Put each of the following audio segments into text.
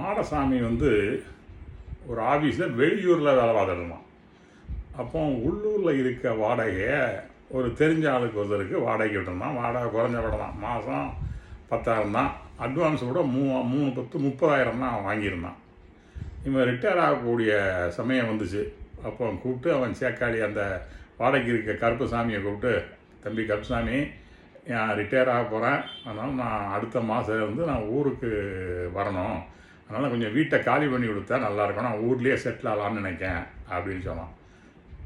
மாடசாமி ஒரு ஆஃபீஸில் வெளியூரில் வேலை பார்த்துருந்தான். அப்போ உள்ளூரில் இருக்க வாடகையை ஒரு தெரிஞ்ச ஆளுக்கு ஒருத்தருக்கு வாடகைக்கு விட்டுருந்தான். வாடகை குறைஞ்ச விட தான், மாதம் 10,000 தான். அட்வான்ஸ் கூட 30,000 தான் வாங்கியிருந்தான். இவன் ரிட்டையர் ஆகக்கூடிய சமயம் வந்துச்சு. அப்போ கூப்பிட்டு அவன் சேக்காளி அந்த வாடகைக்கு இருக்க கருப்புசாமியை கூப்பிட்டு, தம்பி கருப்புசாமி, நான் ரிட்டையர் ஆக போகிறேன், அதனால் நான் அடுத்த மாதம் நான் ஊருக்கு வரணும், அதனால் கொஞ்சம் வீட்டை காலி பண்ணி கொடுத்தா நல்லாயிருக்கும், நான் ஊர்லேயே செட்டில் ஆகலான்னு நினைக்கேன் அப்படின்னு சொன்னான்.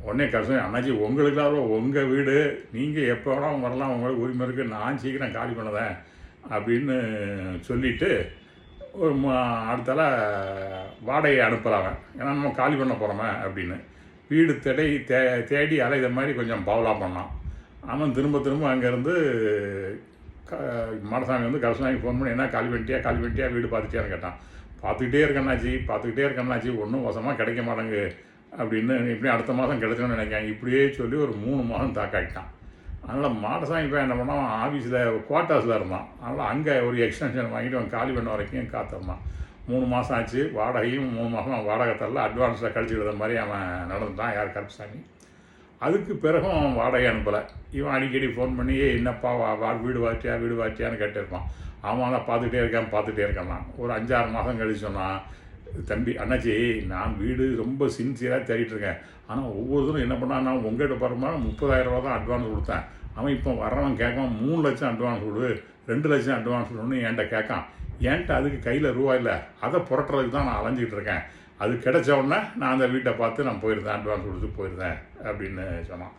உடனே கருப்புசாமி, அண்ணாச்சி உங்களுக்காக உங்கள் வீடு, நீங்கள் எப்போ வேணாலும் வரலாம், உங்களுக்கு உரிமை இருக்குது, நான் சீக்கிரம் காலி பண்ணதேன் அப்படின்னு சொல்லிவிட்டு ஒரு அடுத்தால வாடகையை அனுப்புகிறாங்க. ஏன்னா நம்ம காலி பண்ண போகிறோமே அப்படின்னு வீடு தேடி அலைத மாதிரி கொஞ்சம் பவலா பண்ணான். அவன் திரும்ப அங்கேருந்து மாடசாமி கருப்பசாமிக்கு ஃபோன் பண்ணி, என்ன காலி பண்ணிட்டியா வீடு பார்த்துட்டியான்னு கேட்டான். பார்த்துக்கிட்டே இருக்கேன்னாச்சி ஒன்றும் வசமாக கிடைக்க மாட்டேங்கு அப்படின்னு, இப்படியும் அடுத்த மாதம் கிடைச்சோன்னு நினைக்கிறேன் இப்படியே சொல்லி ஒரு 3 மாதம் தாக்காட்டிட்டான். அதனால் மாடசாமி இப்போ என்ன பண்ணால் ஆஃபீஸில் குவார்ட்டர்ஸில் இருந்தான். அதனால் அங்கே ஒரு எக்ஸ்டென்ஷன் வாங்கிட்டு அவன் காலி பண்ண வரைக்கும் காத்திருந்தான். 3 மாதம் ஆச்சு. வாடகையும் 3 மாதம் வாடகை தரல, அட்வான்ஸில் கழிச்சுக்கிற மாதிரி அவன் நடந்துட்டான். யார் கருப்பசாமி. அதுக்கு பிறகும் அவன் வாடகை அனுப்பலை. இவன் அடிக்கடி ஃபோன் பண்ணி, என்னப்பா வீடு வாட்டியான்னு கேட்டிருப்பான். அவன் தான் பார்த்துக்கிட்டே இருக்கான். ஒரு 5-6 மாதம் கழிச்சு சொன்னான், தம்பி அண்ணாச்சி, நான் வீடு ரொம்ப சின்சியராக தேடிட்டுருக்கேன், ஆனால் ஒவ்வொருத்தரும் என்ன பண்ணால், நான் உங்கள்கிட்ட போகிற 30,000 ரூபா தான் அட்வான்ஸ் கொடுத்தேன், அவன் இப்போ வர்றவன் கேட்கான் 3 லட்சம் அட்வான்ஸ் கொடு, 2 லட்சம் அட்வான்ஸ் கொடுன்னு என்கிட்ட கேட்கான். ஏன்ட்ட அதுக்கு கையில் ரூபா இல்லை, அதை புரட்டுறதுக்கு தான் நான் அலைஞ்சிக்கிட்டு இருக்கேன். அது கிடைச்ச உடனே நான் அந்த வீட்டை பார்த்து நான் போயிருந்தேன், அட்வான்ஸ் கொடுத்து போயிருந்தேன் அப்படின்னு சொன்னான்.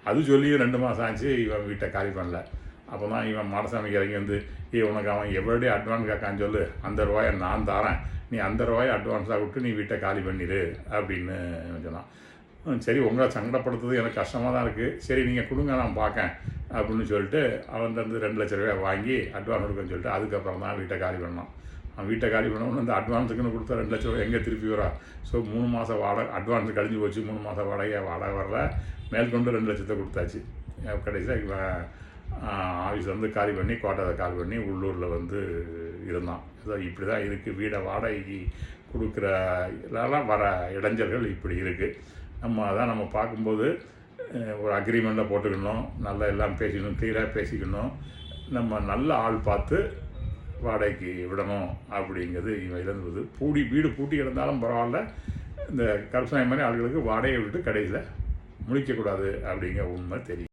அது சொல்லி 2 மாதம் ஆச்சு. இவன் வீட்டை காலி பண்ணல. அப்போ தான் இவன் மாடசாமிக்கு இறங்கி உனக்கு அவன் எவ்வளோ அட்வான்ஸ் கேட்கான்னு சொல்லு, அந்த ரூபாயை நான் தரேன், நீ அந்த ரூபாயை அட்வான்ஸாக விட்டு நீ வீட்டை காலி பண்ணிடு அப்படின்னு சொன்னான். சரி, உங்களை சங்கடப்படுத்துறது எனக்கு கஷ்டமாக தான் இருக்குது, சரி நீங்கள் கொடுங்க நான் பார்க்கேன் அப்படின்னு சொல்லிட்டு அவன் 2 லட்ச ரூபாய் வாங்கி அட்வான்ஸ் கொடுக்குன்னு சொல்லிட்டு அதுக்கப்புறம் தான் வீட்டை காலி பண்ணான். அவன் வீட்டை காலி பண்ணவொன்னு அந்த அட்வான்ஸுக்குன்னு கொடுத்தா 2 லட்ச ரூபாய் எங்கே திருப்பி வரா? ஸோ 3 மாதம் வாடகை அட்வான்ஸ் கழிஞ்சு போச்சு. 3 மாதம் வாடகை வரல, மேற்கொண்டு 2 லட்சத்தை கொடுத்தாச்சு. கடைசியாக இவன் ஆஃபீஸ் காலி பண்ணி குவார்ட்டரை காலி பண்ணி உள்ளூரில் இருந்தான். இப்படி தான் இருக்குது. வீடை வாடகைக்கு கொடுக்குற இதெல்லாம் வர இடைஞ்சல்கள் இப்படி இருக்குது. நம்ம பார்க்கும்போது ஒரு அக்ரிமெண்ட்டில் போட்டுக்கணும், நல்லா எல்லாம் பேசிக்கணும், கிளியராக பேசிக்கணும், நம்ம நல்ல ஆள் பார்த்து வாடகைக்கு விடணும் அப்படிங்கிறது இவன் இருந்தது. வீடு பூட்டி கிடந்தாலும் பரவாயில்ல, இந்த கருப்பசாமி மாதிரி ஆளுகளுக்கு வாடகை விட்டு கடைசியில் முடிக்கக்கூடாது அப்படிங்கிற உண்மை தெரியும்.